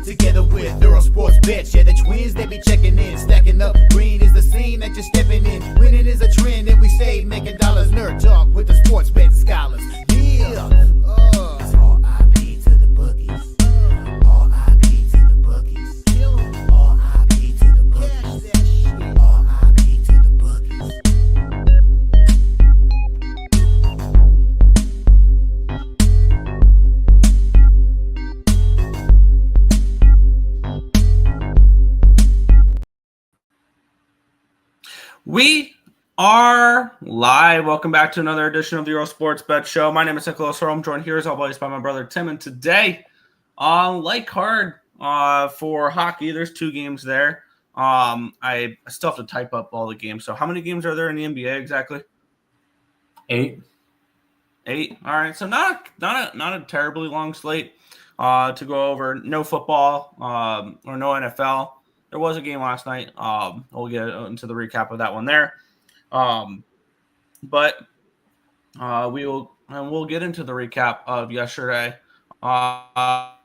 together with Earle Sports Bets. Yeah, the twins, they be checking in, stacking up. Green is the scene that you're stepping in. Winning is a trend, and we stay making dollars. Nerd talk with the sports bet scholars. Yeah, it's R.I.P. to the bookies. R.I.P. to the bookies. R.I.P. to the bookies. R.I.P. to the bookies. We are live. Welcome back to another edition of the Earle Sports Bet Show. My name is Nicholas Earle. I'm joined here as always by my brother Tim. And today, light card for hockey. There's 2 games there. I still have to type up all the games. So how many games are there in the NBA exactly? 8. 8. All right. So not a terribly long slate to go over. No football or no NFL. There was a game last night. We'll get into the recap of that one there. But we'll get into the recap of yesterday. I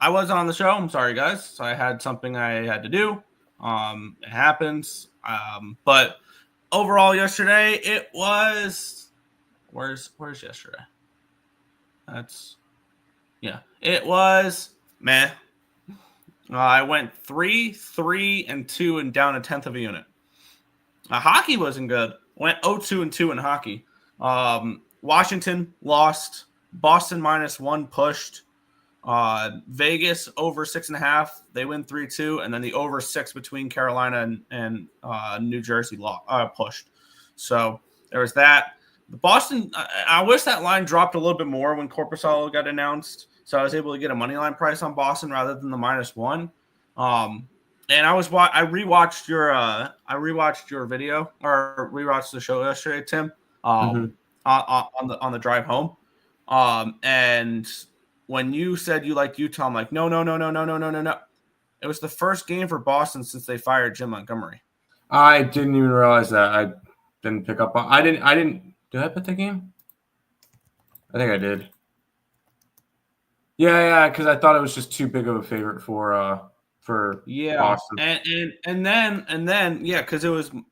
was on the show. I'm sorry, guys. So I had something I had to do. It happens. But overall, yesterday it was. Where's yesterday? It was meh. I went 3, 3, and 2 and down a tenth of a unit. Hockey wasn't good. Went 0-2 and 2 in hockey. Washington lost. Boston -1 pushed. Vegas over 6.5. They win 3-2, and then the over 6 between Carolina and New Jersey pushed. So there was that. The Boston. I wish that line dropped a little bit more when Korpisalo got announced. So I was able to get a money line price on Boston rather than the -1. And I rewatched your video or rewatched the show yesterday, Tim. On the drive home. And when you said you liked Utah, I'm like, no. It was the first game for Boston since they fired Jim Montgomery. I didn't even realize that. I didn't pick up on. I didn't. Did I put the game? I think I did. Yeah, because I thought it was just too big of a favorite for Boston. And then because it was, and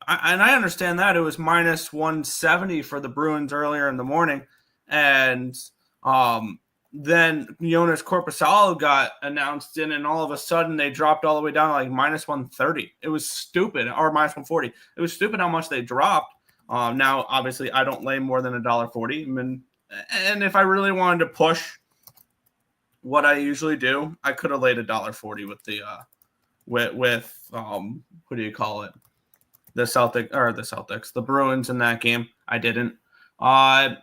I understand that it was -170 for the Bruins earlier in the morning, and then Jonas Korpisalo got announced in, and all of a sudden they dropped all the way down to like -130. It was stupid, or -140. It was stupid how much they dropped. Now, obviously, I don't lay more than $1.40. I mean, and if I really wanted to push what I usually do, I could have laid $1.40 with the what do you call it? The Bruins in that game. I didn't. I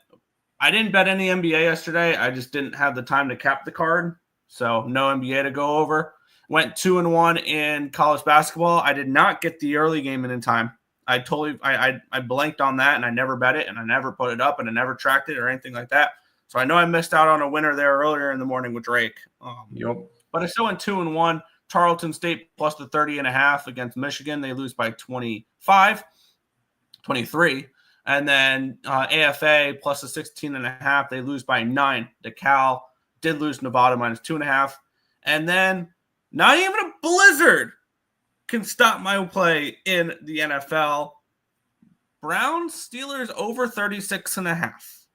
didn't bet any NBA yesterday. I just didn't have the time to cap the card, so no NBA to go over. Went 2-1 in college basketball. I did not get the early game in time. I blanked on that, and I never bet it, and I never put it up, and I never tracked it or anything like that. So I know I missed out on a winner there earlier in the morning with Drake. But I still went 2-1. Tarleton State plus the 30.5 against Michigan. They lose by 23. And then AFA plus the 16.5. They lose by 9. DeKalb did lose Nevada -2.5. And then not even a blizzard can stop my play in the NFL. Browns Steelers over 36.5.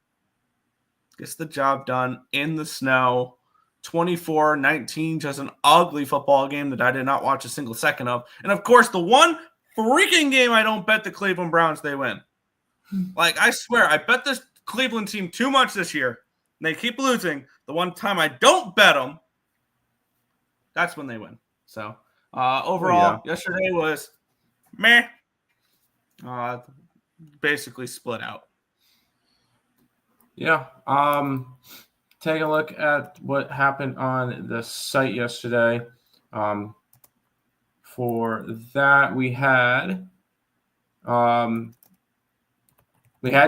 Gets the job done in the snow. 24-19, just an ugly football game that I did not watch a single second of. And of course, the one freaking game I don't bet the Cleveland Browns, they win. Like, I swear, I bet this Cleveland team too much this year. And they keep losing. The one time I don't bet them, that's when they win. So, overall, yesterday was meh. Basically split out. Yeah. Take a look at what happened on the site yesterday. For that, we had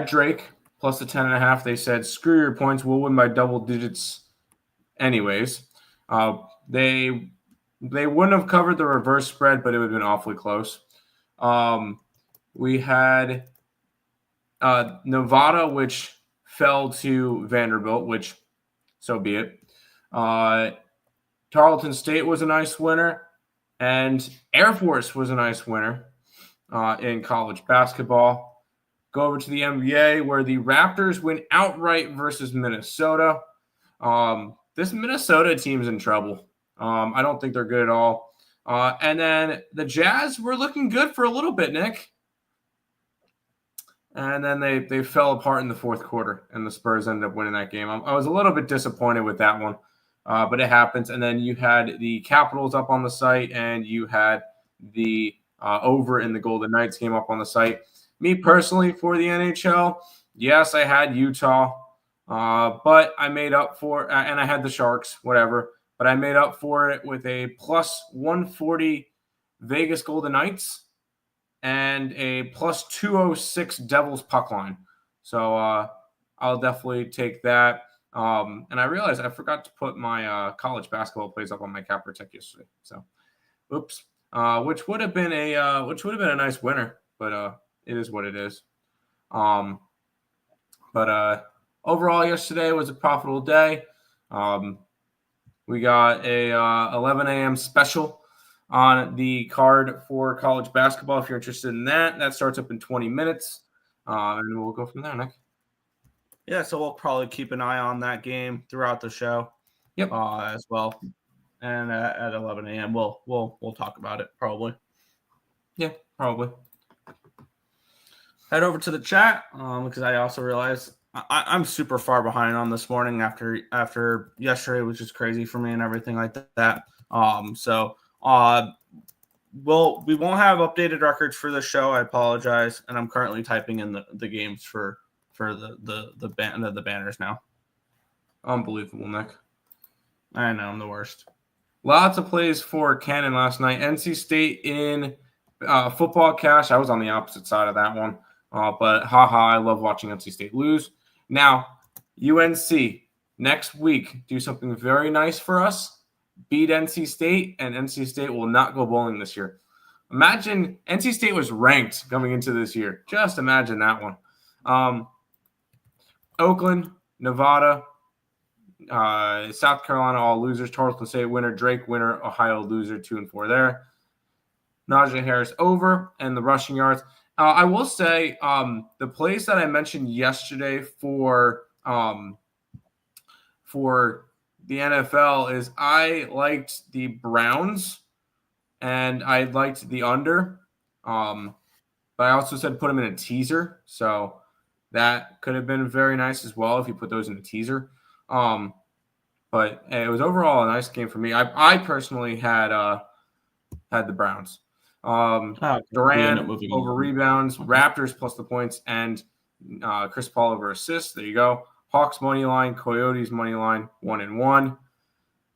Drake plus the 10.5. They said, screw your points. We'll win by double digits anyways. They wouldn't have covered the reverse spread, but it would have been awfully close. We had Nevada, which fell to Vanderbilt, which so be it. Tarleton State was a nice winner, and Air Force was a nice winner in college basketball. Go over to the NBA, where the Raptors win outright versus Minnesota. This Minnesota team's in trouble. I don't think they're good at all. And then the Jazz were looking good for a little bit, Nick. And then they fell apart in the fourth quarter, and the Spurs ended up winning that game. I was a little bit disappointed with that one, but it happens. And then you had the Capitals up on the site, and you had the over in the Golden Knights game up on the site. Me personally, for the NHL, yes, I had Utah, but I made up for – and I had the Sharks, whatever. But I made up for it with a plus 140 Vegas Golden Knights and a plus 206 Devils puck line. So I'll definitely take that. And I realized I forgot to put my college basketball plays up on my Cappertek yesterday. So, oops. Which would have been a nice winner, but it is what it is. But overall, yesterday was a profitable day. We got a 11 a.m. special on the card for college basketball. If you're interested in that, that starts up in 20 minutes. And we'll go from there, Nick. Yeah, so we'll probably keep an eye on that game throughout the show. Yep. As well. And at 11 a.m. we'll talk about it probably. Yeah, probably. Head over to the chat because I also realized I'm super far behind on this morning after yesterday, which is crazy for me and everything like that. So we won't have updated records for the show. I apologize, and I'm currently typing in the games for the banners now. Unbelievable, Nick. I know I'm the worst. Lots of plays for Cannon last night. NC State in football cash. I was on the opposite side of that one, but I love watching NC State lose. Now, UNC next week do something very nice for us. Beat NC State, and NC State will not go bowling this year. Imagine NC State was ranked coming into this year. Just imagine that one. Oakland, Nevada, South Carolina, all losers. Tarleton State winner, Drake winner, Ohio loser, 2-4 there. Najee Harris over, and the rushing yards. I will say the plays that I mentioned yesterday for the NFL is I liked the Browns and I liked the under. But I also said put them in a teaser. So that could have been very nice as well if you put those in a teaser. But it was overall a nice game for me. I personally had the Browns. Durant over rebounds, Raptors plus the points, and Chris Paul over assists. There you go. Hawks money line, Coyotes money line, 1-1.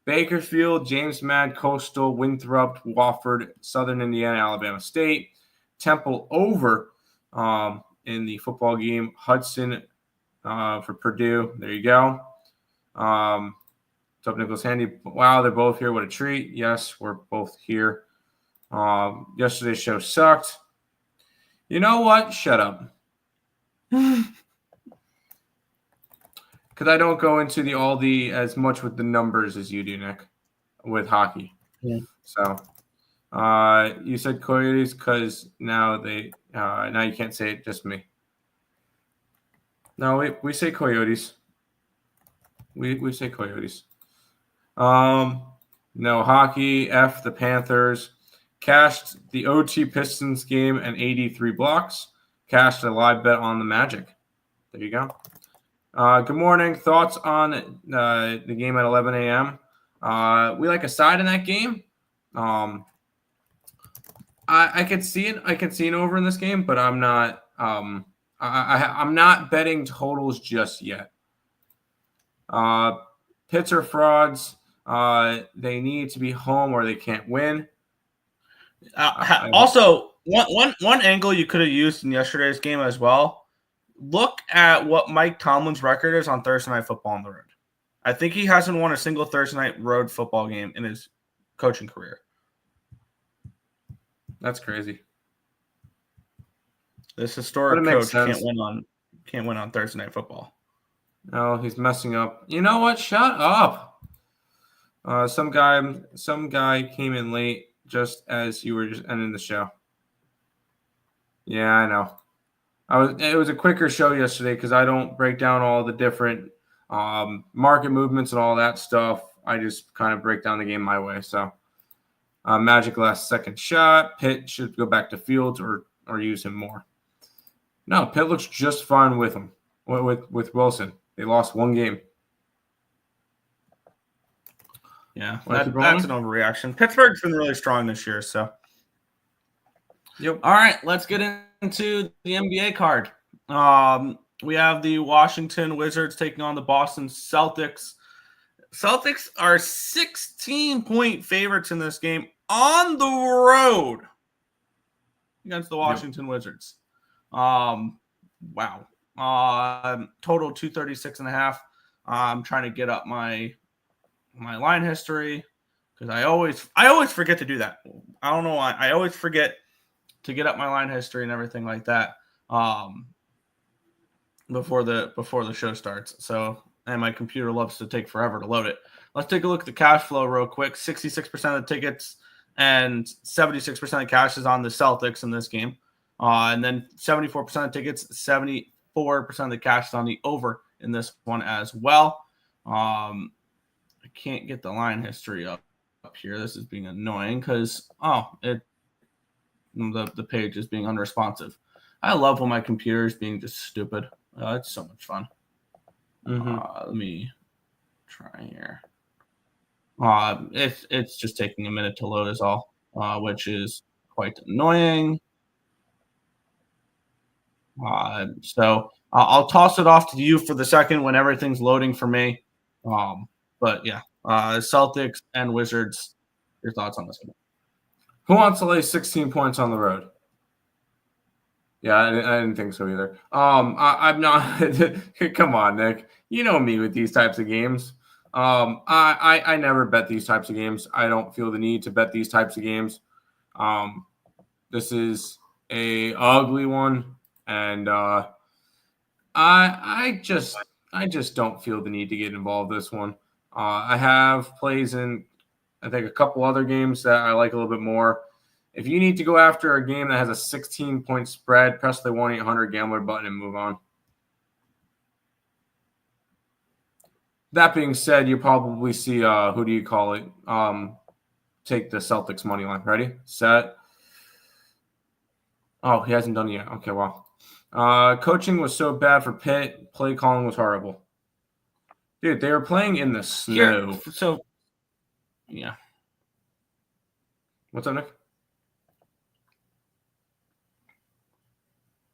Bakersfield, James Mad, Coastal, Winthrop, Wofford, Southern Indiana, Alabama State. Temple over in the football game. Hudson for Purdue. There you go. What's up, Nicholas Handy? Wow, they're both here. What a treat. Yes, we're both here. Yesterday's show sucked. You know what? Shut up. Because I don't go into as much with the numbers as you do, Nick, with hockey. Yeah. So you said Coyotes because now now you can't say it, just me. No, we say Coyotes. We say Coyotes. No hockey. F the Panthers. Cashed the OT Pistons game and 83 blocks. Cashed a live bet on the Magic. There you go. Good morning. Thoughts on the game at 11 a.m.? We like a side in that game. I could see it. I can see an over in this game, but I'm not. I'm not betting totals just yet. Pits are frauds. They need to be home or they can't win. Also, one angle you could have used in yesterday's game as well. Look at what Mike Tomlin's record is on Thursday Night Football on the road. I think he hasn't won a single Thursday night road football game in his coaching career. That's crazy. This historic coach can't win on Thursday Night Football. No, he's messing up. You know what? Shut up. Some guy came in late just as you were just ending the show. Yeah, I know. It was a quicker show yesterday because I don't break down all the different market movements and all that stuff. I just kind of break down the game my way. So Magic last second shot. Pitt should go back to Fields or use him more. No, Pitt looks just fine with him. With Wilson. They lost one game. Yeah, that's an overreaction. Pittsburgh's been really strong this year, so. Yep. All right, let's get into the NBA card. We have the Washington Wizards taking on the Boston Celtics. Celtics are 16-point favorites in this game on the road against the Washington Wizards. Wow. Total 236.5. I'm trying to get up my line history because I always forget to do that. I don't know why. I always forget to get up my line history and everything like that before the show starts. So, and my computer loves to take forever to load it. Let's take a look at the cash flow real quick. 66% of the tickets and 76% of the cash is on the Celtics in this game. And then 74% of tickets, 74% of the cash is on the over in this one as well. I can't get the line history up here. This is being annoying because the page is being unresponsive. I love when my computer is being just stupid. It's so much fun. Let me try here. It's just taking a minute to load is all, which is quite annoying. So I'll toss it off to you for the second when everything's loading for me. But yeah, Celtics and Wizards, your thoughts on this one? Who wants to lay 16 points on the road? Yeah, I didn't think so either. I'm not. Come on, Nick. You know me with these types of games. I never bet these types of games. I don't feel the need to bet these types of games. This is a ugly one, and I just don't feel the need to get involved in this one. I have plays in, I think, a couple other games that I like a little bit more. If you need to go after a game that has a 16-point spread, press the 1-800-GAMBLER button and move on. That being said, you probably see, take the Celtics money line. Ready? Set. Oh, he hasn't done it yet. Okay, well. Coaching was so bad for Pitt. Play calling was horrible. Dude, they were playing in the snow. Here, so, yeah. What's up, Nick?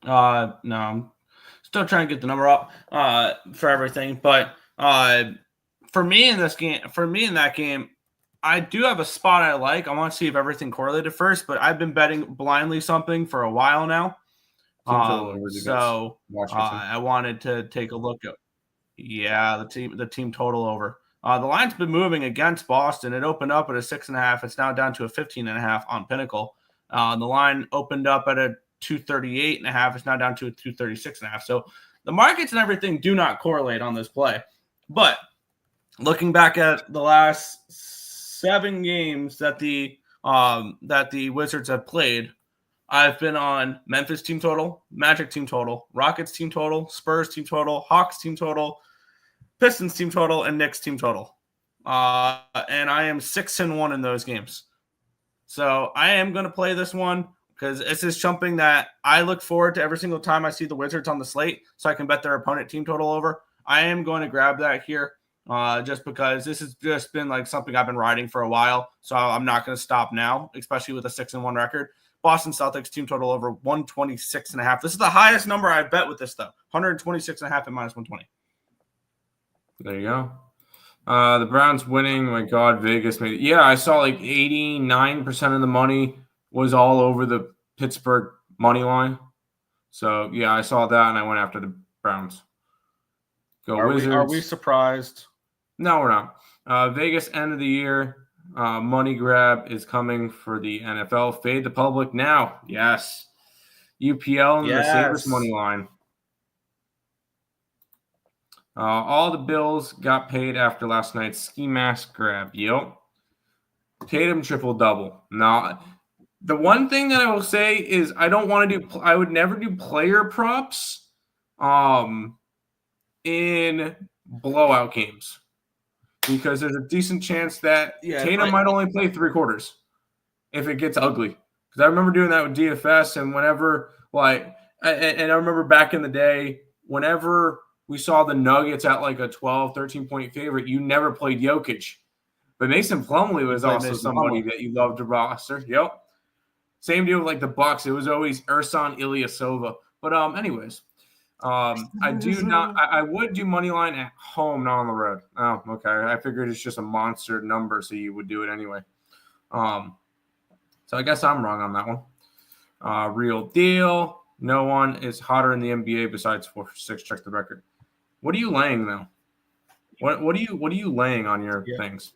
No, I'm still trying to get the number up for everything. But for me in that game, I do have a spot I like. I want to see if everything correlated first, but I've been betting blindly something for a while now. So I wanted to take a look at the team total over. The line's been moving against Boston. It opened up at a 6.5. It's now down to a 15.5 on Pinnacle. The line opened up at a 238.5. It's now down to a 236.5. So the markets and everything do not correlate on this play. But looking back at the last 7 games that the Wizards have played, I've been on Memphis team total, Magic team total, Rockets team total, Spurs team total, Hawks team total, Pistons team total, and Knicks team total. And I am 6-1 in those games. So I am going to play this one because this is something that I look forward to every single time I see the Wizards on the slate so I can bet their opponent team total over. I am going to grab that here just because this has just been like something I've been riding for a while. So I'm not going to stop now, especially with a 6-1 record. Boston Celtics team total over 126.5. This is the highest number I've bet with this, though. 126.5 at minus 120. There you go. The Browns winning. My God, Vegas made it. Yeah, I saw like 89% of the money was all over the Pittsburgh money line. So, yeah, I saw that, and I went after the Browns. Wizards. Are we surprised? No, we're not. Vegas end of the year. Money grab is coming for the NFL. Fade the public now. Yes. UPL and the Sabres money line. All the bills got paid after last night's ski mask grab. Yep. Tatum triple-double. Now, the one thing that I will say is I would never do player props in blowout games because there's a decent chance that Tatum might only play 3 quarters if it gets ugly. Because I remember doing that with DFS, and whenever, and I remember back in the day, whenever we saw the Nuggets at like a 12, 13-point favorite, you never played Jokic. But Mason Plumlee was also somebody that you loved to roster. Yep. Same deal with like the Bucks. It was always Ersan Ilyasova. But anyways, I would do money line at home, not on the road. Oh, okay. I figured it's just a monster number, so you would do it anyway. So I guess I'm wrong on that one. Real deal. No one is hotter in the NBA besides 4-6. Check the record. What are you laying though? What are you laying on your things?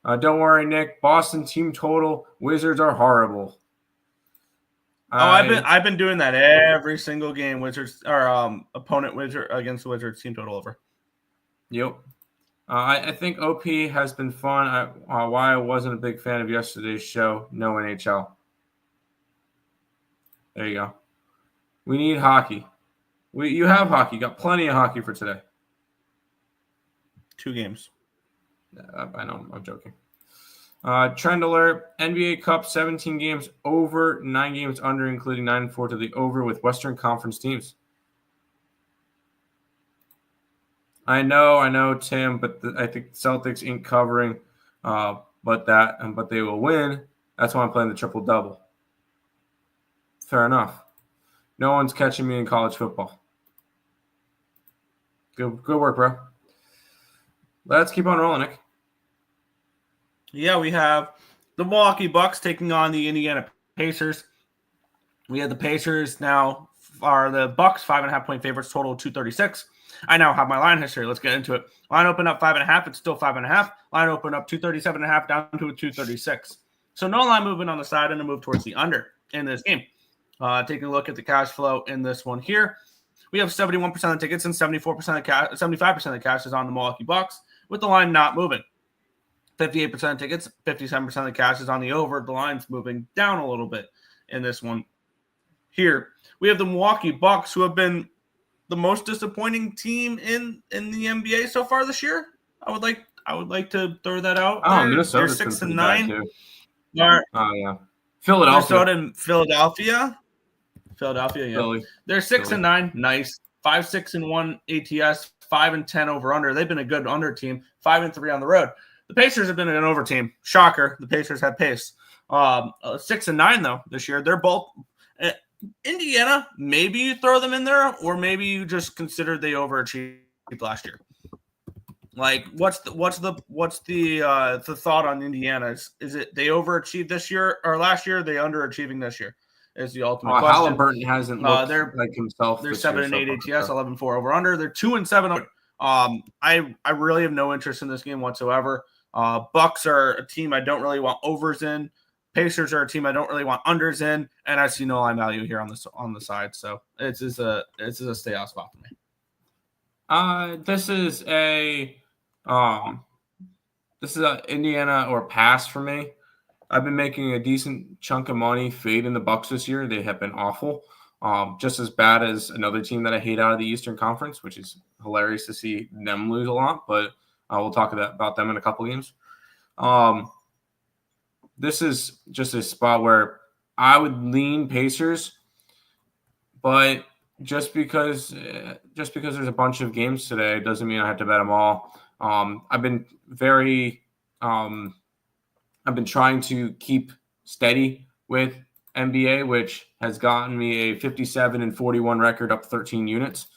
Don't worry, Nick. Boston team total. Wizards are horrible. I've been doing that every single game. Wizards or opponent Wizard against the Wizards team total over. Yep. I think OP has been fun. Why I wasn't a big fan of yesterday's show. No NHL. There you go. We need hockey. You have hockey. You got plenty of hockey for today. 2 games. I know. I'm joking. Trend alert. NBA Cup 17 games over, 9 games under, including 9-4 to the over with Western Conference teams. I know, Tim, but I think Celtics ain't covering. But they will win. That's why I'm playing the triple double. Fair enough. No one's catching me in college football. Good work, bro. Let's keep on rolling, Nick. Yeah, we have the Milwaukee Bucks taking on the Indiana Pacers. We have the Pacers now are the Bucks 5.5-point favorites, total 236. I now have my line history. Let's get into it. Line open up 5.5. It's still 5.5. Line open up 237.5 down to a 236. So no line movement on the side and a move towards the under in this game. Taking a look at the cash flow in this one here. We have 71% of the tickets and 74% of cash, 75% of the cash is on the Milwaukee Bucks, with the line not moving. 58% of tickets, 57% of the cash is on the over. The line's moving down a little bit in this one. Here, we have the Milwaukee Bucks, who have been the most disappointing team in the NBA so far this year. I would like to throw that out. Minnesota's They're 6-9. Yeah. Philadelphia. Minnesota and Philadelphia, yeah. Philly. They're 6-9. Nice. 5-6-1 ATS, 5-10 over under. They've been a good under team. 5-3 on the road. The Pacers have been an over team. Shocker. The Pacers have pace. 6-9 though this year. They're both Indiana. Maybe you throw them in there, or maybe you just consider they overachieved last year. Like, what's the thought on Indiana? Is it they overachieved this year or last year? Are they underachieving this year? Is the ultimate question. Halliburton hasn't looked like himself. They're 7-8 ATS, 11-4 over under. They're 2-7. I really have no interest in this game whatsoever. Bucks are a team I don't really want overs in. Pacers are a team I don't really want unders in, and I see no line value here on the side. So it's a stay out spot for me. This is a Indiana or pass for me. I've been making a decent chunk of money fading the Bucks this year. They have been awful. Just as bad as another team that I hate out of the Eastern Conference, which is hilarious to see them lose a lot, but we'll talk about them in a couple games. This is just a spot where I would lean Pacers, but just because there's a bunch of games today doesn't mean I have to bet them all. I've been trying to keep steady with NBA, which has gotten me a 57-41 record, up 13 units.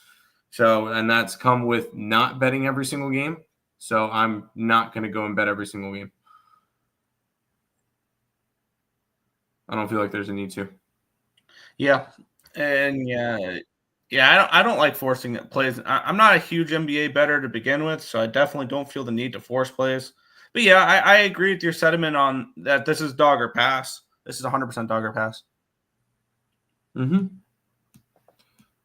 So, and that's come with not betting every single game. So I'm not going to go and bet every single game. I don't feel like there's a need to. Yeah. And I don't like forcing plays. I'm not a huge NBA bettor to begin with, so I definitely don't feel the need to force plays. But yeah, I agree with your sentiment on that. This is dog or pass. This is 100% dog or pass. Mm-hmm.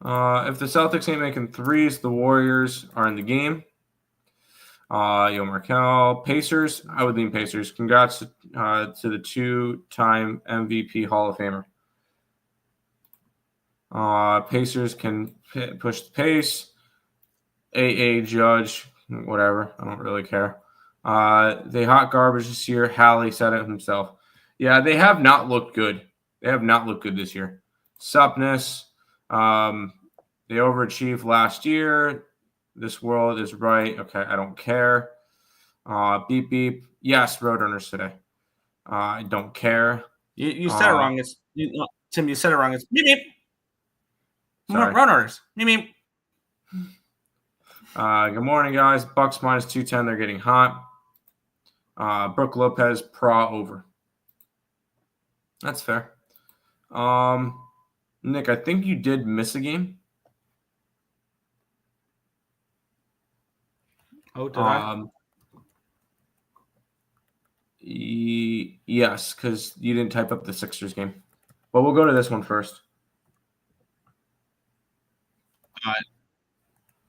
If the Celtics ain't making threes, the Warriors are in the game. Yo Markel, Pacers. I would lean Pacers. Congrats to the 2-time MVP Hall of Famer. Pacers can push the pace. AA Judge, whatever. I don't really care. They hot garbage this year. Hallie said it himself. Yeah, they have not looked good. They have not looked good this year. Supness. They overachieved last year. This world is right. Okay, I don't care. Beep beep. Yes, Roadrunners today. I don't care. You said it wrong. Tim. You said it wrong. It's beep beep. Sorry. Roadrunners. Beep beep. Good morning, guys. Bucks minus 210. They're getting hot. Brooke Lopez pro over. That's fair. Nick, I think you did miss a game. Oh, did I? Yes, because you didn't type up the Sixers game. But we'll go to this one first.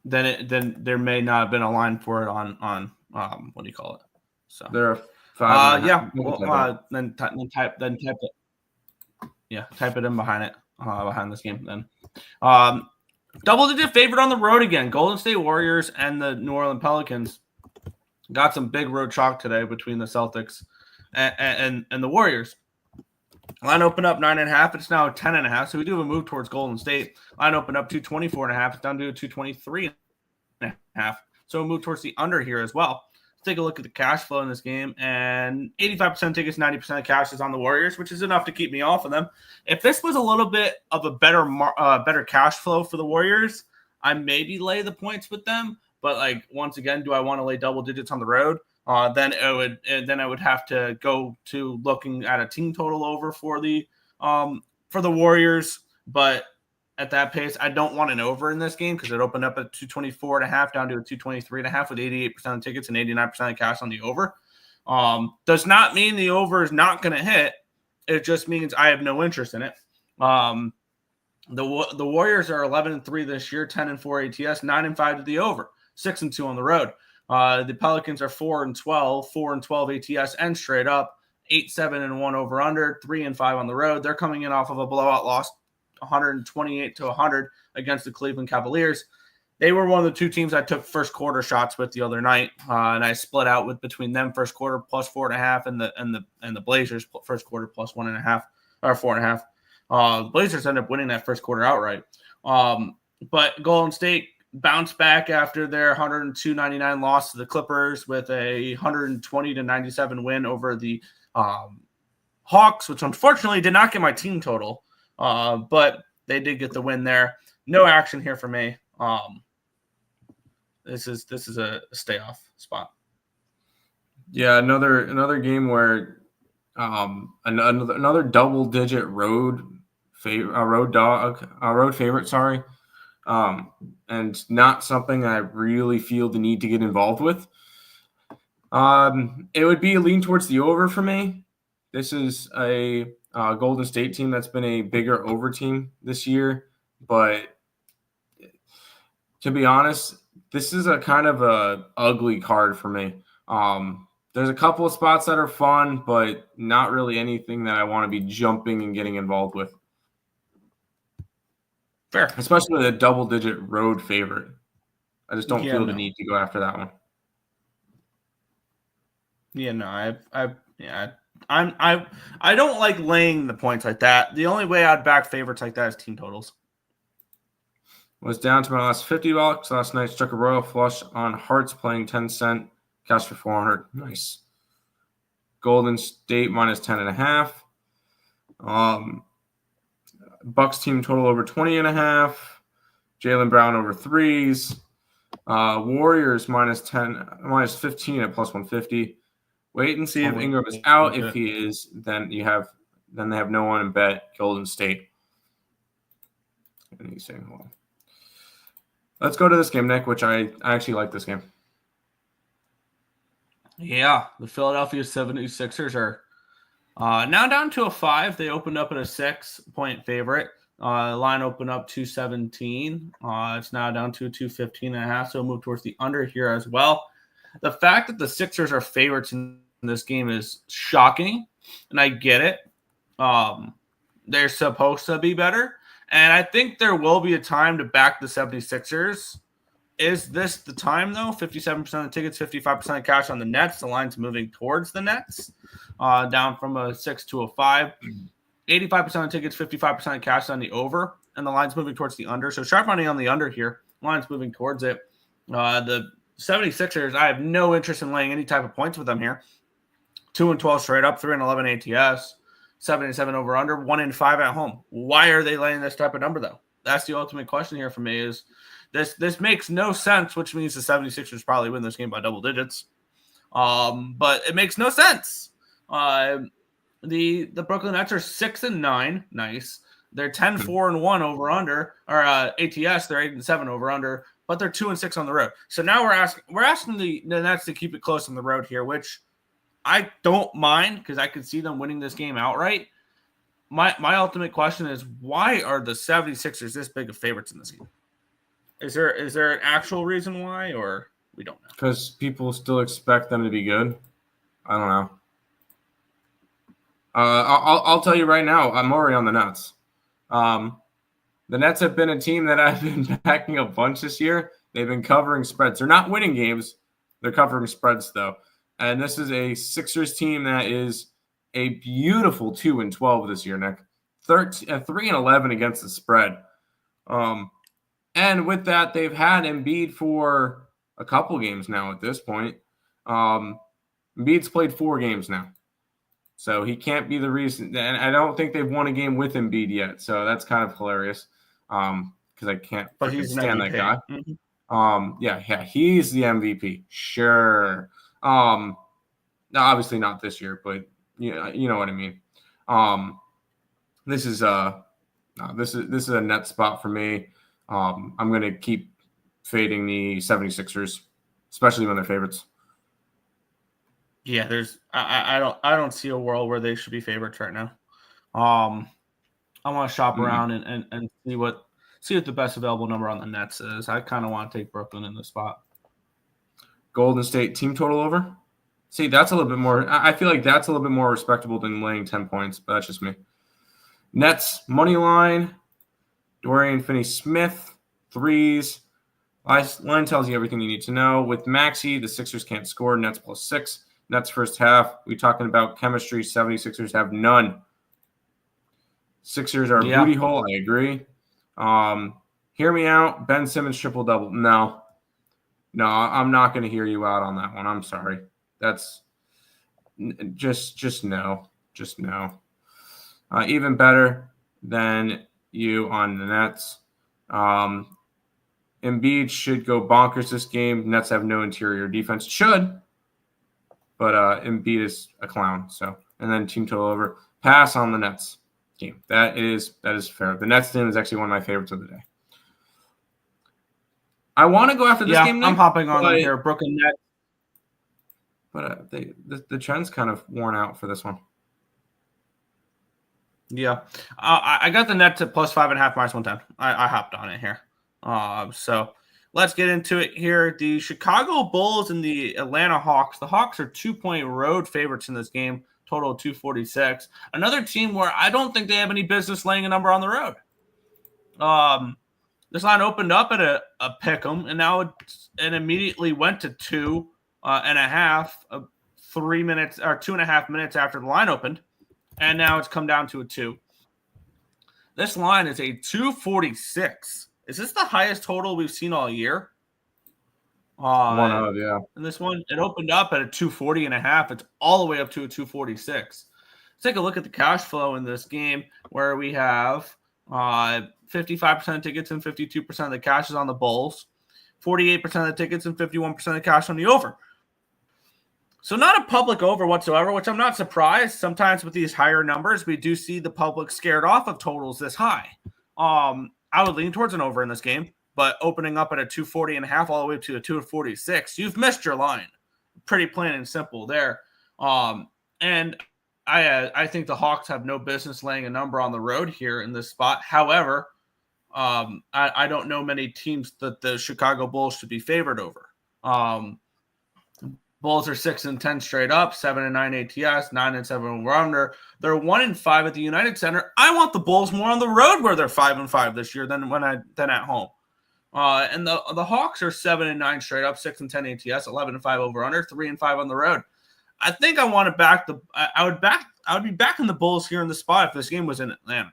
Then there may not have been a line for it on what do you call it? So there are 5. Yeah. Well, then type it. Yeah, type it in behind this game. Then double-digit favorite on the road again. Golden State Warriors and the New Orleans Pelicans got some big road chalk today between the Celtics and the Warriors. Line opened up 9.5. It's now 10.5. So we do have a move towards Golden State. Line opened up 224.5. It's down to 223.5. So we move towards the under here as well. Let's take a look at the cash flow in this game. And 85% tickets, 90% of cash is on the Warriors, which is enough to keep me off of them. If this was a little bit of a better cash flow for the Warriors, I maybe lay the points with them. But like once again, do I want to lay double digits on the road? Then I would have to go to looking at a team total over for the Warriors. But at that pace, I don't want an over in this game because it opened up at 224.5 down to a 223.5 with 88% of tickets and 89% of cash on the over. Does not mean the over is not going to hit. It just means I have no interest in it. The Warriors are 11-3 this year, 10-4 ATS, 9-5 to the over, 6-2 on the road. The Pelicans are 4-12, 4-12 ATS and straight up, 8-7-1 over under, 3-5 on the road. They're coming in off of a blowout loss, 128-100 against the Cleveland Cavaliers. They were one of the two teams I took first quarter shots with the other night, and I split out with between them first quarter plus 4.5 and the Blazers first quarter plus 1.5 or 4.5. Blazers ended up winning that first quarter outright. But Golden State bounced back after their 102-99 loss to the Clippers with a 120-97 win over the Hawks, which unfortunately did not get my team total, but they did get the win there. No action here for me. This is a stay off spot. Yeah, another game where another double digit road favorite. Sorry. And not something I really feel the need to get involved with. It would be a lean towards the over for me. This is a Golden State team that's been a bigger over team this year, but to be honest, this is a kind of a ugly card for me. There's a couple of spots that are fun, but not really anything that I want to be jumping and getting involved with. Fair. Especially with a double-digit road favorite. I just don't feel the need to go after that one. Yeah, no, I don't like laying the points like that. The only way I'd back favorites like that is team totals. Was down to my last $50 last night. Struck a royal flush on Hearts playing 10 cent. Cash for 400. Nice. Golden State minus 10.5. Bucks team total over 20.5. Jaylen Brown over threes. Warriors minus 15 at plus 150. Wait and see if Ingram is out. If he is, then they have no one in bet. Golden State. And he's saying, hold on. Let's go to this game, Nick, which I actually like this game. Yeah, the Philadelphia 76ers are now down to a 5. They opened up at a 6-point favorite. Line opened up 217. It's now down to 215.5, so move towards the under here as well. The fact that the Sixers are favorites in this game is shocking, and I get it. They're supposed to be better, and I think there will be a time to back the 76ers. Is this the time, though? 57% of the tickets, 55% of cash on the Nets. The line's moving towards the Nets, down from a 6 to a 5. 85% of tickets, 55% of cash on the over, and the line's moving towards the under. So sharp money on the under here. Line's moving towards it. The 76ers, I have no interest in laying any type of points with them here. 2-12 straight up, 3-11 ATS, 7-7 over under, 1-5 at home. Why are they laying this type of number, though? That's the ultimate question here for me is this makes no sense, which means the 76ers probably win this game by double digits. But it makes no sense. The Brooklyn Nets are 6-9. Nice. They're 10-4-1 over under, or ATS. They're 8-7 over under, but they're 2-6 on the road. So now we're asking the Nets to keep it close on the road here, which I don't mind because I could see them winning this game outright. My ultimate question is, why are the 76ers this big of favorites in this game? Is there an actual reason why, or we don't know? Because people still expect them to be good. I don't know. I'll tell you right now, I'm already on the Nets. The Nets have been a team that I've been backing a bunch this year. They've been covering spreads. They're not winning games. They're covering spreads, though. And this is a Sixers team that is a beautiful 2-12 this year, Nick. 3-11 against the spread. And with that, they've had Embiid for a couple games now at this point. Embiid's played 4 games now. So he can't be the reason. And I don't think they've won a game with Embiid yet. So that's kind of hilarious because I can't stand that guy. Mm-hmm. Yeah, he's the MVP. Sure. No, obviously not this year, but you know what I mean. This is a net spot for me. I'm going to keep fading the 76ers, especially when they're favorites. Yeah, I don't see a world where they should be favorites right now. I want to shop around and see what the best available number on the Nets is. I kind of want to take Brooklyn in the spot. Golden State team total over. See, that's a little bit more. I feel like that's a little bit more respectable than laying 10 points, but that's just me. Nets money line. Dorian Finney-Smith, threes. Line tells you everything you need to know. With Maxey, the Sixers can't score. Nets +6. Nets first half. We're talking about chemistry. 76ers have none. Sixers are a booty hole. I agree. Hear me out. Ben Simmons triple-double. No, I'm not going to hear you out on that one. I'm sorry. That's just no. Just no. Even better than you on the Nets. Embiid should go bonkers this game. Nets have no interior defense. Should. But Embiid is a clown. So, and then team total over. Pass on the Nets game. That is fair. The Nets team is actually one of my favorites of the day. I want to go after this game, Nick, I'm hopping on here. Brooklyn Nets. But the trend's kind of worn out for this one. Yeah. I got the Nets at +5.5, -110. I hopped on it here. So let's get into it here. The Chicago Bulls and the Atlanta Hawks. The Hawks are 2-point road favorites in this game, total of 246. Another team where I don't think they have any business laying a number on the road. This line opened up at a pick'em, and now it immediately went to 2.5, 3 minutes or 2.5 minutes after the line opened, and now it's come down to a 2. This line is a 246. Is this the highest total we've seen all year? One of, yeah. And this one, it opened up at a 240.5. It's all the way up to a 246. Let's take a look at the cash flow in this game, where we have 55% of tickets and 52% of the cash is on the Bulls, 48% of the tickets and 51% of the cash on the over. So not a public over whatsoever, which I'm not surprised. Sometimes with these higher numbers, we do see the public scared off of totals this high. I would lean towards an over in this game, but opening up at a 240.5 all the way to a 246, you've missed your line. Pretty plain and simple there. And I think the Hawks have no business laying a number on the road here in this spot. However, I don't know many teams that the Chicago Bulls should be favored over. Bulls are 6-10 straight up, 7-9 ATS, 9-7 over under. They're 1-5 at the United Center. I want the Bulls more on the road where they're 5-5 this year than at home. And the Hawks are 7-9 straight up, 6-10 ATS, 11-5 over under, 3-5 on the road. I think I want to back I would be backing the Bulls here in the spot if this game was in Atlanta,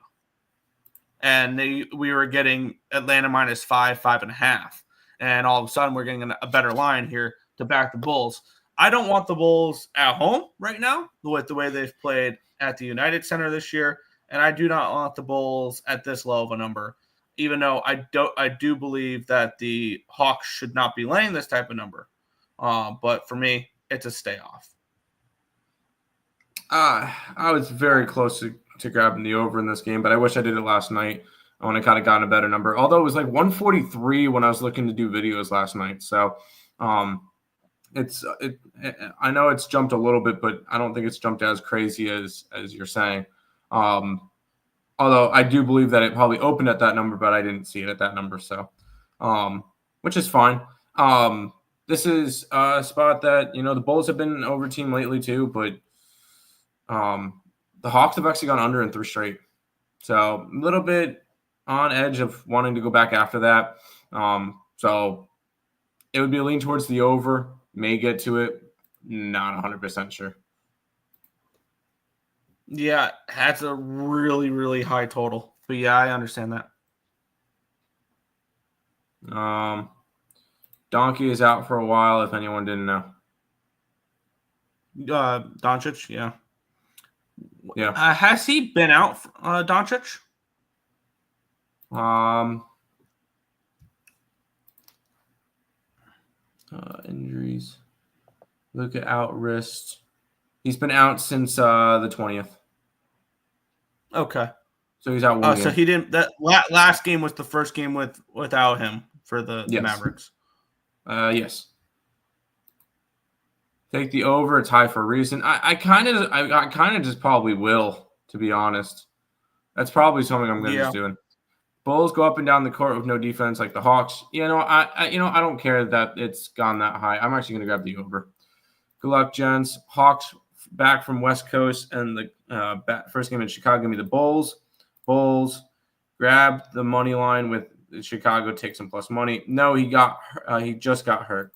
and we were getting Atlanta -5, 5.5, and all of a sudden we're getting a better line here to back the Bulls. I don't want the Bulls at home right now with the way they've played at the United Center this year, and I do not want the Bulls at this low of a number, even though I do believe that the Hawks should not be laying this type of number. But for me, it's a stay off. I was very close to grabbing the over in this game, but I wish I did it last night. I would have kind of gotten a better number. Although it was like 143 when I was looking to do videos last night. So I know it's jumped a little bit, but I don't think it's jumped as crazy as you're saying. Although I do believe that it probably opened at that number, but I didn't see it at that number. So, which is fine. This is a spot that, the Bulls have been an over team lately too, but the Hawks have actually gone under in 3 straight. So a little bit on edge of wanting to go back after that. So it would be a lean towards the over, may get to it. Not 100% sure. Yeah, that's a really, really high total. But yeah, I understand that. Donkey is out for a while, if anyone didn't know. Doncic, yeah. Yeah. Has he been out, Doncic? Injuries. Look at out wrist. He's been out since the 20th. Okay. So he's out 1 game. So he didn't. That last game was the first game without him for the Mavericks. Yes. Take the over. It's high for a reason. I kind of just probably will, to be honest. That's probably something I'm going to just doing. Bulls go up and down the court with no defense like the Hawks. I don't care that it's gone that high. I'm actually going to grab the over. Good luck, gents. Hawks back from West Coast, and the first game in Chicago. Give me the Bulls. Bulls grab the money line with Chicago. Take some plus money. No, he just got hurt.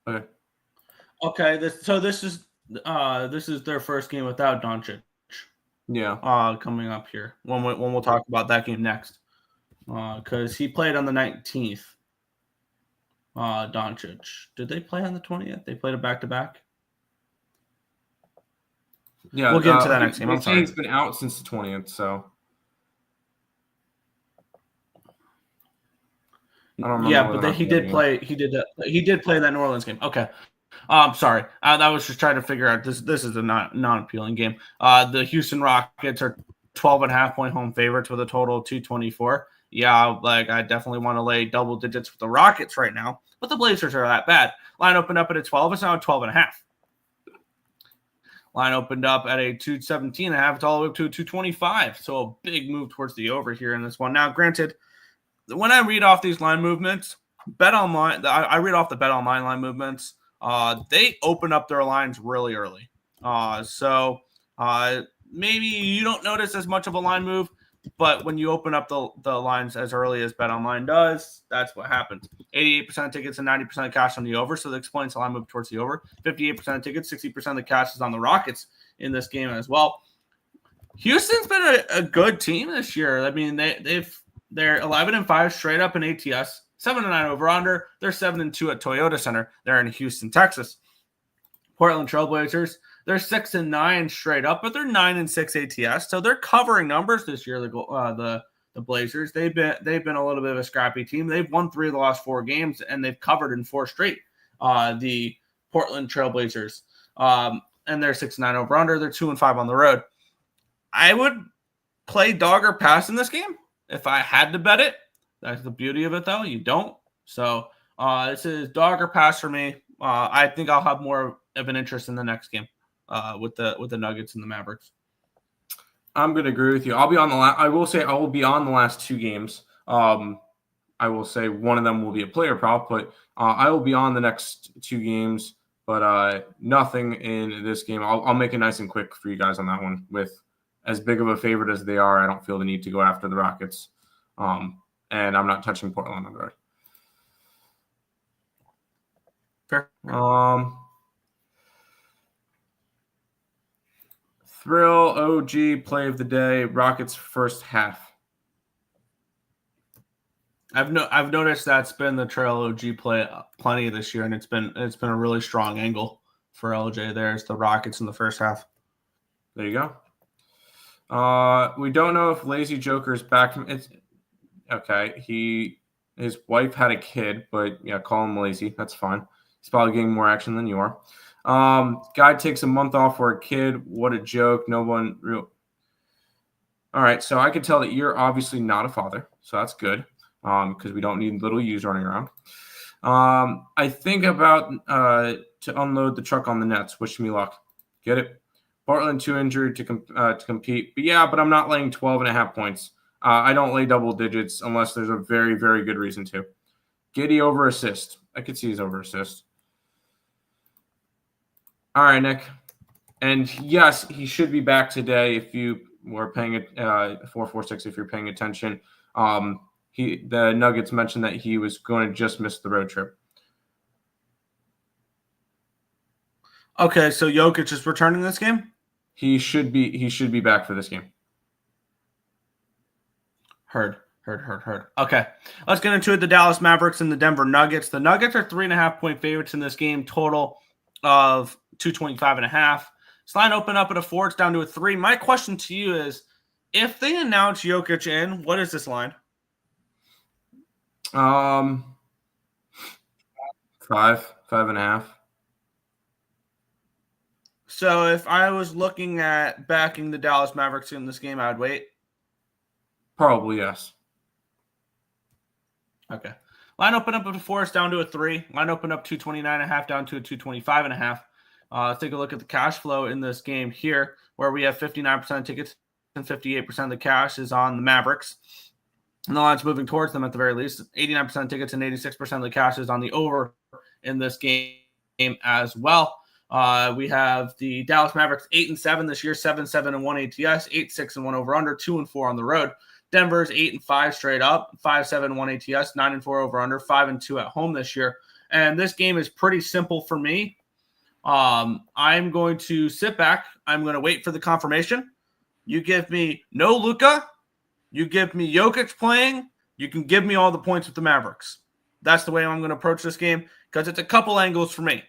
Okay. Okay. This is their first game without Doncic. Yeah. Coming up here when we'll talk about that game next. Because he played on the 19th. Doncic. Did they play on the 20th? They played a back-to-back? Yeah. We'll get into that next game. I'm sorry. He's been out since the 20th, so. I don't remember. Yeah, but he did play. He did play that New Orleans game. Okay. Sorry. I was just trying to figure out this is a non-appealing game. The Houston Rockets are 12.5-point home favorites with a total of 224. Yeah, I definitely want to lay double digits with the Rockets right now, but the Blazers are that bad. Line opened up at a 12. It's now a 12.5. Line opened up at a 217.5. It's all the way up to a 225. So a big move towards the over here in this one. Now, granted, when I read off these line movements, I read off the Bet Online line movements. They open up their lines really early. So maybe you don't notice as much of a line move, but when you open up the lines as early as Bet Online does, that's what happens. 88% of tickets and 90% of cash on the over, so that explains the line move towards the over. 58% of tickets, 60% of the cash is on the Rockets in this game as well. Houston's been a good team this year. I mean, they're 11-5 straight up in ATS. 7-9 over under. They're 7-2 at Toyota Center. They're in Houston, Texas. Portland Trailblazers, they're 6-9 straight up, but they're 9-6 ATS. So they're covering numbers this year. The Blazers, they've been a little bit of a scrappy team. They've won 3 of the last 4 games, and they've covered in 4 straight. The Portland Trailblazers, and they're 6-9 over under. They're 2-5 on the road. I would play dog or pass in this game if I had to bet it. That's the beauty of it, though. You don't. So this is dog or pass for me. I think I'll have more of an interest in the next game with the Nuggets and the Mavericks. I'm going to agree with you. I'll be on the I will say I will be on the last 2 games. I will say one of them will be a player prop, but I will be on the next 2 games, but nothing in this game. I'll make it nice and quick for you guys on that one. With as big of a favorite as they are, I don't feel the need to go after the Rockets. And I'm not touching Portland on the road. Fair. Thrill OG play of the day, Rockets first half. I've noticed that's been the Trail OG play plenty this year, and it's been a really strong angle for LJ. There's the Rockets in the first half. There you go. We don't know if Lazy Joker's back. It's okay. His wife had a kid, but yeah, call him lazy. That's fine. He's probably getting more action than you are. Guy takes a month off for a kid. What a joke. No one real. All right, so I can tell that you're obviously not a father, so that's good. Because we don't need little U's running around. I think about to unload the truck on the Nets. Wish me luck. Get it? Portland too injured to compete. But I'm not laying 12.5 points. I don't lay double digits unless there's a very, very good reason to. Giddy over assist. I could see his over assist. All right, Nick. And yes, he should be back today if you were paying it 446 if you're paying attention. The Nuggets mentioned that he was going to just miss the road trip. Okay, so Jokic is returning this game? He should be back for this game. Heard. Okay, let's get into it. The Dallas Mavericks and the Denver Nuggets. The Nuggets are 3.5-point favorites in this game, total of 225.5. This line opened up at a 4. It's down to a 3. My question to you is, if they announce Jokic in, what is this line? 5.5. So if I was looking at backing the Dallas Mavericks in this game, I would wait. Probably yes. Okay. Line open up at a 4. It's down to a 3. Line open up 229.5 down to a 225.5. Take a look at the cash flow in this game here, where we have 59% of tickets and 58% of the cash is on the Mavericks. And the line's moving towards them at the very least. 89% of tickets and 86% of the cash is on the over in this game as well. We have the Dallas Mavericks 8-7 this year, 7-7-1 ATS, 8-6-1 over under, 2-4 on the road. Denver's 8-5 straight up, 5-7-1 ATS, 9-4 over under, 5-2 at home this year. And this game is pretty simple for me. I'm going to sit back. I'm going to wait for the confirmation. You give me no Luka. You give me Jokic playing. You can give me all the points with the Mavericks. That's the way I'm going to approach this game because it's a couple angles for me.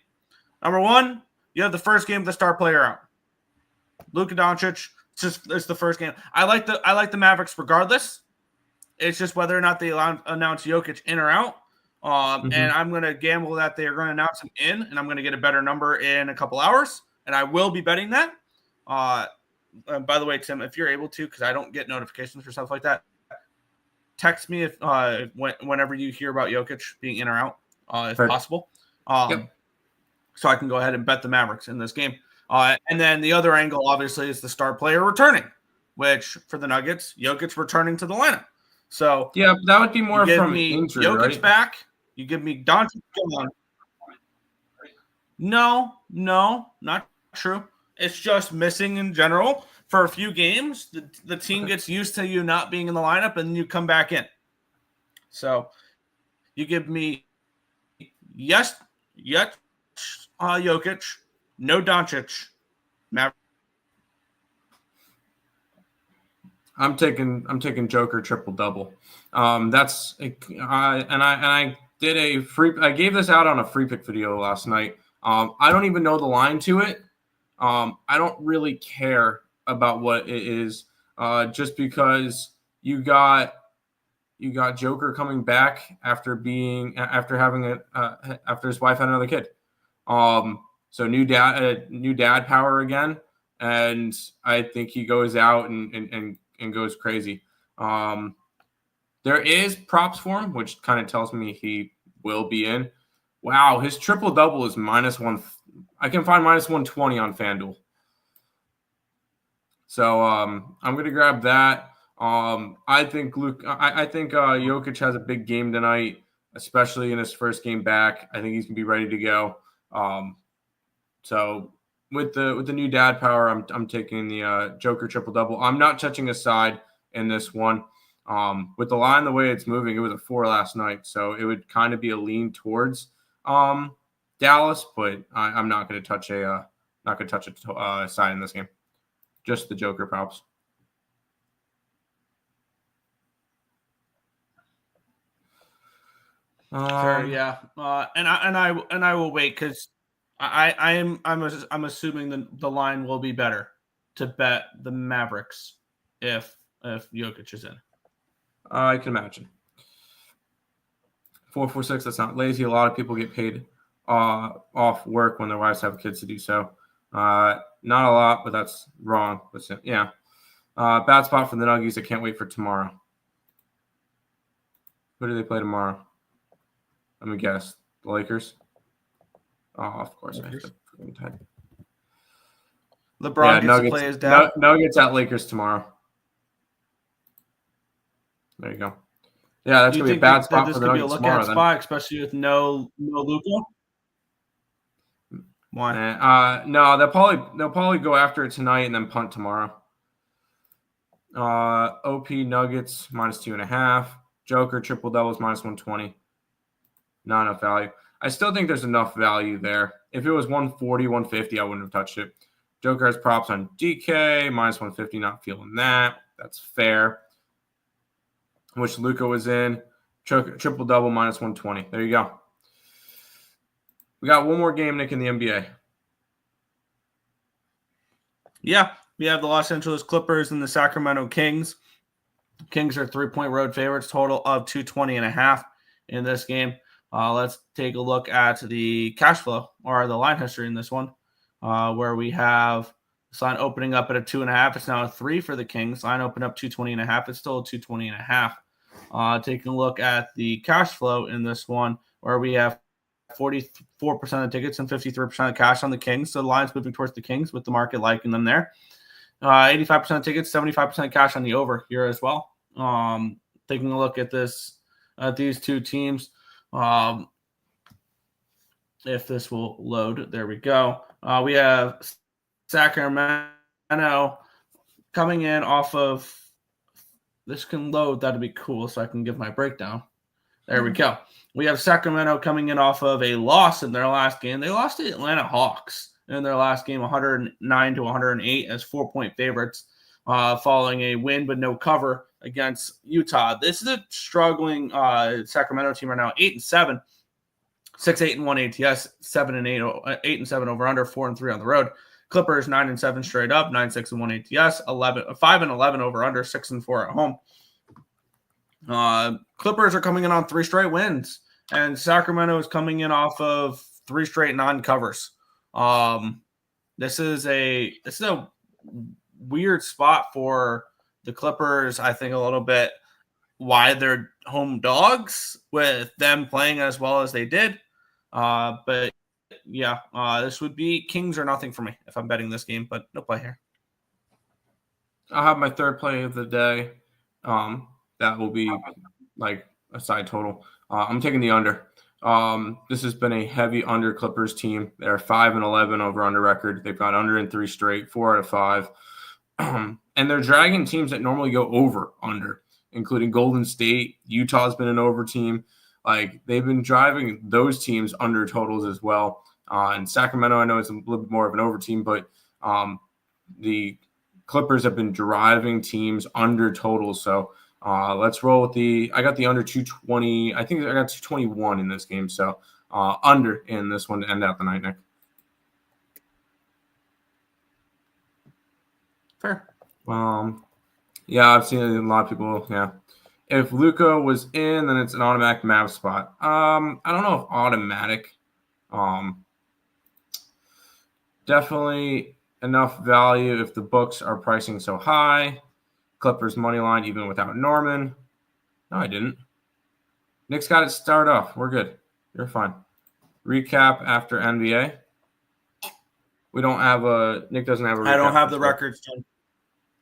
Number one, you have the first game with the star player out. Luka Doncic. It's the first game. I like the Mavericks regardless. It's just whether or not they announce Jokic in or out. And I'm going to gamble that they are going to announce him in, and I'm going to get a better number in a couple hours, and I will be betting that. By the way, Tim, if you're able to, because I don't get notifications for stuff like that, text me if whenever you hear about Jokic being in or out, if possible. So I can go ahead and bet the Mavericks in this game. And then the other angle, obviously, is the star player returning, which for the Nuggets, Jokic returning to the lineup. So yeah, that would be more give from me injury, Jokic right? back. You give me Doncic on. No, not true. It's just missing in general for a few games. The team gets used to you not being in the lineup, and then you come back in. So you give me yes, Jokic, no Doncic, Maverick. I'm taking Joker triple double. That's I did a free. I gave this out on a free pick video last night. I don't even know the line to it. I don't really care about what it is. Just because you got Joker coming back after his wife had another kid. So new dad power again, and I think he goes out and goes crazy. There is props for him, which kind of tells me he will be in. Wow, his triple double is -1. I can find minus 120 on FanDuel. So I'm going to grab that. I think Jokic has a big game tonight, especially in his first game back. I think he's going to be ready to go. So with the new dad power, I'm taking the Joker triple-double. I'm not touching a side in this one. With the line the way it's moving, it was a 4 last night, so it would kind of be a lean towards Dallas, but I'm not going to touch a side in this game. Just the Joker props. Sure, yeah, and I will wait because I'm assuming the line will be better to bet the Mavericks if Jokic is in. I can imagine. 446. That's not lazy. A lot of people get paid off work when their wives have kids to do so. Not a lot, but that's wrong. But yeah, bad spot for the Nuggies. I can't wait for tomorrow. Who do they play tomorrow? Let me guess. The Lakers? Oh, of course. Lakers. I have to type. LeBron gets to play his dad. Nuggets at Lakers tomorrow. There you go. Yeah, that's going to be a bad spot for the Nuggets tomorrow. This could be a lookout spot, especially with no Luka? Why? No, they'll probably go after it tonight and then punt tomorrow. OP Nuggets minus 2.5. Joker triple doubles minus 120. Not enough value. I still think there's enough value there. If it was 140, 150, I wouldn't have touched it. Joker has props on DK minus 150. Not feeling that. That's fair. Which Luka was in. Triple double minus 120. There you go. We got one more game, Nick, in the NBA. Yeah, we have the Los Angeles Clippers and the Sacramento Kings. Kings are 3-point road favorites, total of 220.5 in this game. Let's take a look at the cash flow or the line history in this one, where we have this line opening up at a 2.5. It's now a 3 for the Kings. Line opened up 220.5. It's still a 220.5. Taking a look at the cash flow in this one, where we have 44% of tickets and 53% of cash on the Kings. So the line's moving towards the Kings with the market liking them there. 85% of tickets, 75% cash on the over here as well. Taking a look at these two teams. If this will load, there we go. We have Sacramento coming in off of this can load. That'd be cool, so I can give my breakdown. There we go. We have Sacramento coming in off of a loss in their last game. They lost to the Atlanta Hawks in their last game, 109-108 as 4-point favorites, following a win but no cover against Utah. This is a struggling Sacramento team right now, 8-7, 6-8-1 ATS, 7-8, 8-7 over under, 4-3 on the road. Clippers 9-7 straight up, 9-6-1 ATS, 5-11 over under, 6-4 at home. Clippers are coming in on 3 straight wins, and Sacramento is coming in off of 3 straight non-covers. This is a weird spot for the Clippers. I think a little bit why they're home dogs with them playing as well as they did. But yeah, this would be Kings or nothing for me if I'm betting this game, but no play here. I'll have my third play of the day. That will be like a side total. I'm taking the under. This has been a heavy under Clippers team. They're 5-11 over under record. They've gone under in 3 straight, 4 out of 5. And they're dragging teams that normally go over under, including Golden State. Utah's been an over team. Like, they've been driving those teams under totals as well. And Sacramento, I know, is a little bit more of an over team, but the Clippers have been driving teams under totals. So let's roll with I got the under 220. I think I got 221 in this game. So under in this one to end out the night, Nick. Fair. Yeah, I've seen a lot of people. Yeah. If Luka was in, then it's an automatic Mavs spot. I don't know if automatic. Definitely enough value if the books are pricing so high. Clippers money line even without Norman. No, I didn't. Nick's got it start off. We're good. You're fine. Recap after NBA. We don't have a Nick doesn't have a. I don't have the recap. records done.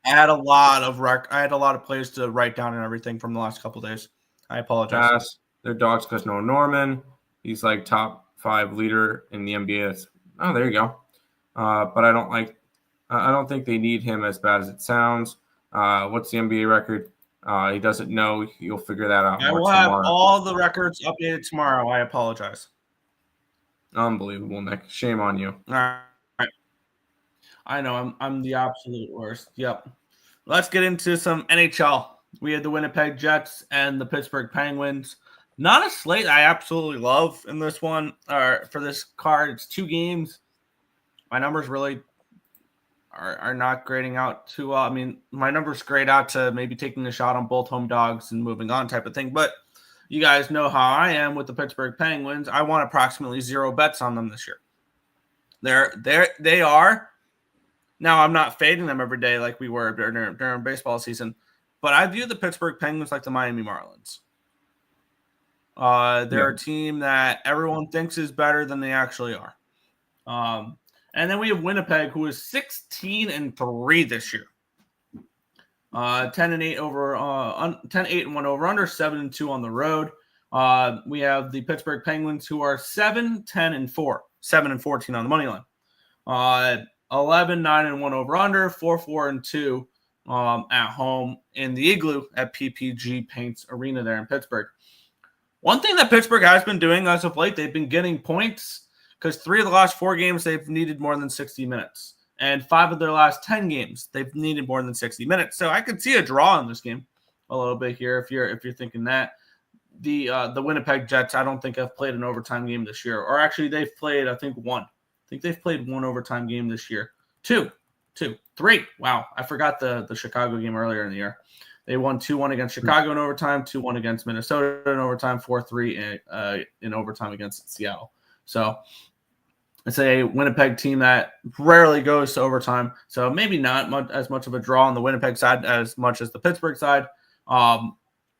I had a lot of plays to write down and everything from the last couple of days. I apologize. Pass. Their dogs because Noah Norman. He's like top 5 leader in the NBA. There you go. But I don't think they need him as bad as it sounds. What's the NBA record? He doesn't know. You'll figure that out. I will have all the records updated tomorrow. I apologize. Unbelievable, Nick. Shame on you. All right. I know I'm the absolute worst. Yep. Let's get into some NHL. We had the Winnipeg Jets and the Pittsburgh Penguins. Not a slate I absolutely love in this one, or for this card. It's 2 games. My numbers really are not grading out too well. I mean, my numbers grade out to maybe taking a shot on both home dogs and moving on type of thing. But you guys know how I am with the Pittsburgh Penguins. I want approximately 0 bets on them this year. They are. Now, I'm not fading them every day like we were during baseball season, but I view the Pittsburgh Penguins like the Miami Marlins. They're a team that everyone thinks is better than they actually are. And then we have Winnipeg, who is 16-3 this year. 10-8 over 10-8-1 over under, 7-2 on the road. We have the Pittsburgh Penguins, who are 7-10-4, 7-14 on the money line. 11-9-1 over under, 4-4-2 at home in the Igloo at PPG Paints Arena there in Pittsburgh. One thing that Pittsburgh has been doing as of late, they've been getting points because 3 of the last 4 games they've needed more than 60 minutes. And 5 of their last 10 games, they've needed more than 60 minutes. So I could see a draw in this game a little bit here if you're thinking that. The Winnipeg Jets, I don't think have played an overtime game this year. Or actually, they've played, I think, 1. I think they've played 1 overtime game this year. 2, 3. Wow, I forgot the Chicago game earlier in the year. They won 2-1 against Chicago in overtime, 2-1 against Minnesota in overtime, 4-3 in overtime against Seattle. So it's a Winnipeg team that rarely goes to overtime. So maybe not as much of a draw on the Winnipeg side as much as the Pittsburgh side. I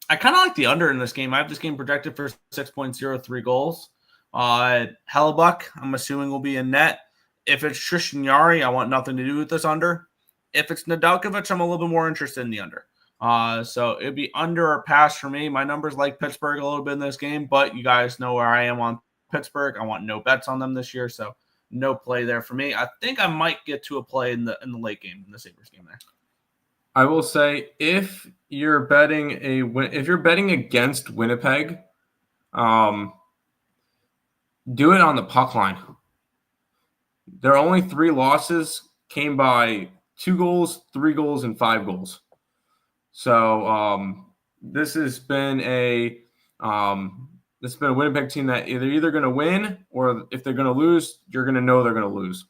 kind of like the under in this game. I have this game projected for 6.03 goals. Hellebuck, I'm assuming, will be in net. If it's Tristan Jarry, I want nothing to do with this under. If it's Nedeljkovic, I'm a little bit more interested in the under. So it'd be under or pass for me. My numbers like Pittsburgh a little bit in this game, but you guys know where I am on Pittsburgh. I want no bets on them this year, so no play there for me. I think I might get to a play in the late game, in the Sabres game there. I will say if you're betting against Winnipeg, do it on the puck line. Their only 3 losses came by 2 goals, 3 goals, and 5 goals. So this has been a Winnipeg team that they're either going to win or if they're going to lose, you're going to know they're going to lose.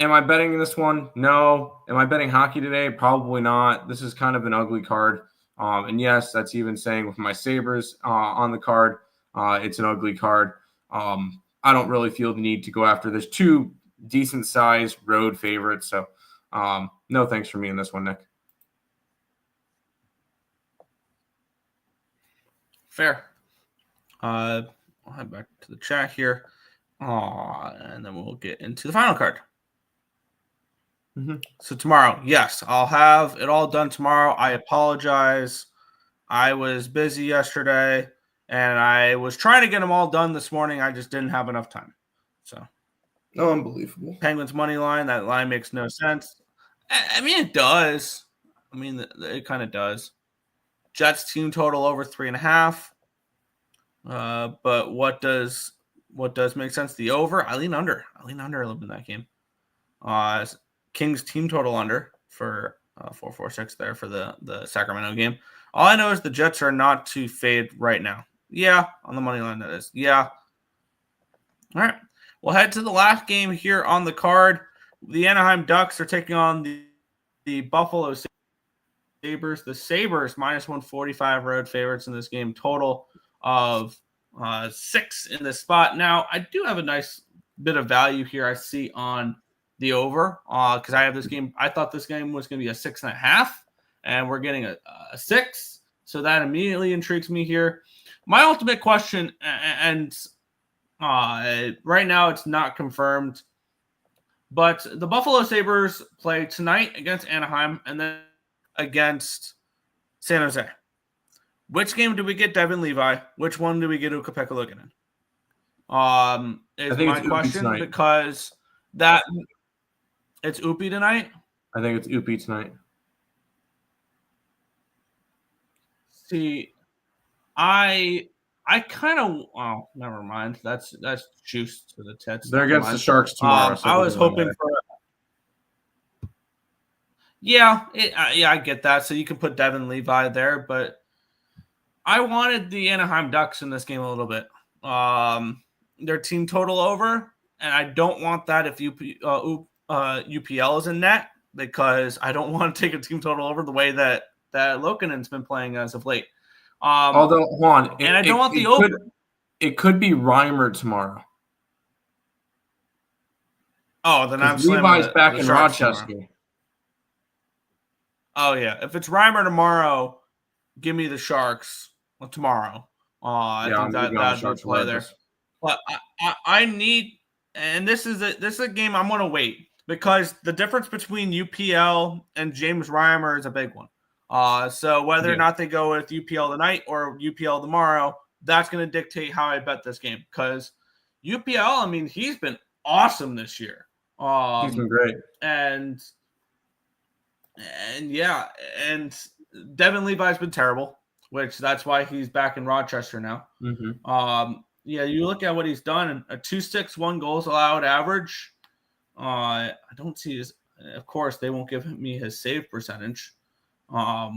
Am I betting this one? No. Am I betting hockey today? Probably not. This is kind of an ugly card. And yes, that's even saying with my Sabres on the card, it's an ugly card. I don't really feel the need to go after. There's 2 decent-sized road favorites. So no thanks for me in this one, Nick. Fair. I'll head back to the chat here. And then we'll get into the final card. Mm-hmm. So tomorrow, yes, I'll have it all done tomorrow. I apologize. I was busy yesterday, and I was trying to get them all done this morning. I just didn't have enough time. So, unbelievable. Penguins money line. That line makes no sense. I mean, it does. I mean, it kind of does. Jets team total over 3.5. But what does make sense? The over. I lean under. I lean under a little bit in that game. Kings team total under for 446 there for the Sacramento game. All I know is the Jets are not to fade right now. Yeah, on the money line that is. Yeah. All right. We'll head to the last game here on the card. The Anaheim Ducks are taking on the Buffalo Sabres. The Sabres -145 road favorites in this game. Total of 6 in this spot. Now, I do have a nice bit of value here I see on the over because I have this game. I thought this game was going to be a 6.5, and we're getting a 6. So that immediately intrigues me here. My ultimate question, and right now it's not confirmed, But the Buffalo Sabres play tonight against Anaheim and then against San Jose. Which game do we get Devin Levi? Which one do we get Ukko-Pekka Luukkonen? Is my question, because that it's Upi tonight. I think it's Upi tonight. See, I kind of never mind. That's juice to the tits. They're against the Sharks tomorrow. So I was hoping for. Yeah, I get that. So you can put Devin Levi there, but I wanted the Anaheim Ducks in this game a little bit. Their team total over, and I don't want that if UPL is in net, because I don't want to take a team total over the way that Luukkonen's been playing as of late. Although, Juan, and I don't want the over. It could be Reimer tomorrow. Oh, then I'm Levi's back in Rochester. Tomorrow. Oh yeah, if it's Reimer tomorrow, give me the Sharks tomorrow. I think that would play there. But I need, and this is a game I'm going to wait, because the difference between UPL and James Reimer is a big one. So whether or not they go with UPL tonight or UPL tomorrow, that's going to dictate how I bet this game. Because UPL, I mean, he's been awesome this year. He's been great. And Devin Levi's been terrible, which that's why he's back in Rochester now. Mm-hmm. You look at what he's done, a 2.61 goals allowed average. I don't see his. Of course, they won't give me his save percentage. But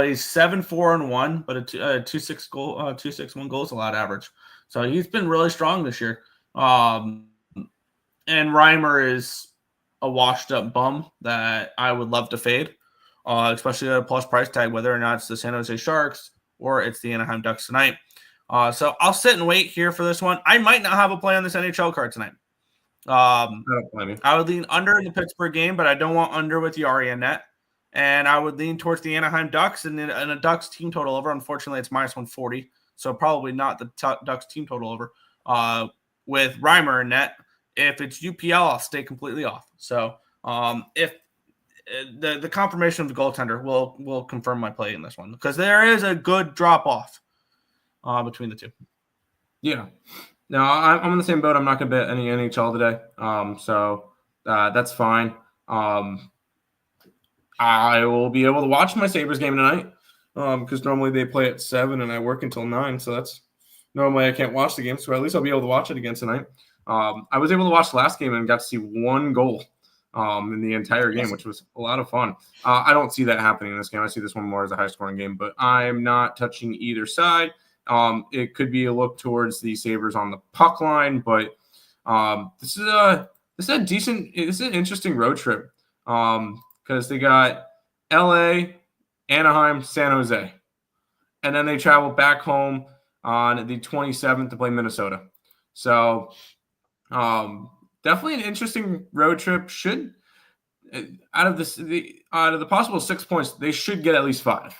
he's 7-4-1, but a 2.61 goals allowed average. So he's been really strong this year. And Reimer is a washed up bum that I would love to fade, especially at a plus price tag, whether or not it's the San Jose Sharks or it's the Anaheim Ducks tonight. So I'll sit and wait here for this one. I might not have a play on this NHL card tonight. I would lean under in the Pittsburgh game, but I don't want under with Yari in net. And I would lean towards the Anaheim Ducks and a Ducks team total over. Unfortunately, it's minus 140, so probably not the Ducks team total over. With Reimer in net, if it's UPL, I'll stay completely off. So if the confirmation of the goaltender will confirm my play in this one, because there is a good drop off between the two. Yeah. No, I'm on the same boat. I'm not going to bet any NHL today. So that's fine. I will be able to watch my Sabres game tonight because normally they play at 7 and I work until 9. So that's normally I can't watch the game. So at least I'll be able to watch it again tonight. I was able to watch the last game and got to see one goal in the entire game, which was a lot of fun. I don't see that happening in this game. I see this one more as a high-scoring game, but I'm not touching either side. It could be a look towards the Sabres on the puck line, but this is an interesting road trip because they got LA, Anaheim, San Jose, and then they travel back home on the 27th to play Minnesota. So definitely an interesting road trip. Should out of the possible 6 points, they should get at least 5.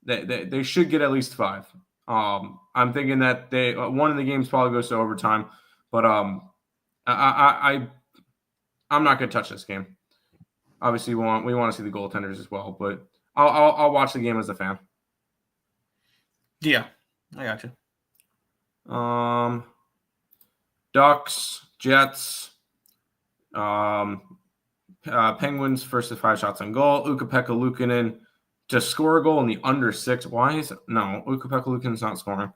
They should get at least 5. I'm thinking that one of the games probably goes to overtime, but I'm not going to touch this game. Obviously, we want to see the goaltenders as well, but I'll watch the game as a fan. Yeah, I got you. Ducks, Jets, Penguins first to 5 shots on goal. Ukko-Pekka Luukkonen to score a goal in the under 6. Why is it? No, Ukko-Pekka Luukkonen's not scoring.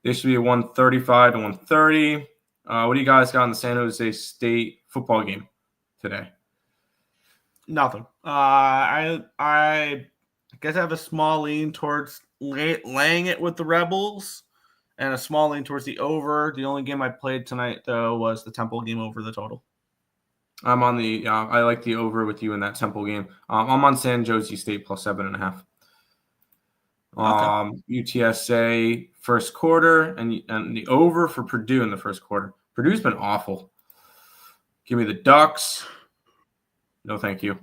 They should be a 135 to 130. What do you guys got in the San Jose State football game today? Nothing. I guess I have a small lean towards laying it with the Rebels and a small lean towards the over. The only game I played tonight, though, was the Temple game over the total. I'm on the I like the over with you in that Temple game. I'm on San Jose State plus 7.5. Okay. UTSA first quarter and the over for Purdue in the first quarter. Purdue's been awful. Give me the Ducks. No, thank you.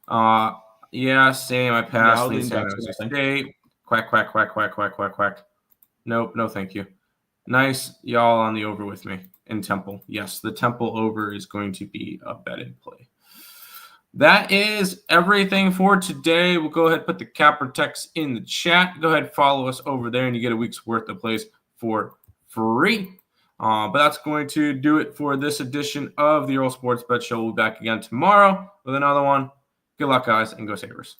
Yeah, same. I passed the San Jose State. Quack, quack, quack, quack, quack, quack, quack. Nope, no, thank you. Nice. Y'all on the over with me in Temple. Yes, the Temple over is going to be a betted play. That is everything for today. We'll go ahead and put the Capperteks in the chat. Go ahead and follow us over there, and you get a week's worth of plays for free. But that's going to do it for this edition of the Earle Sports Bet Show. We'll be back again tomorrow with another one. Good luck, guys, and go Sabres.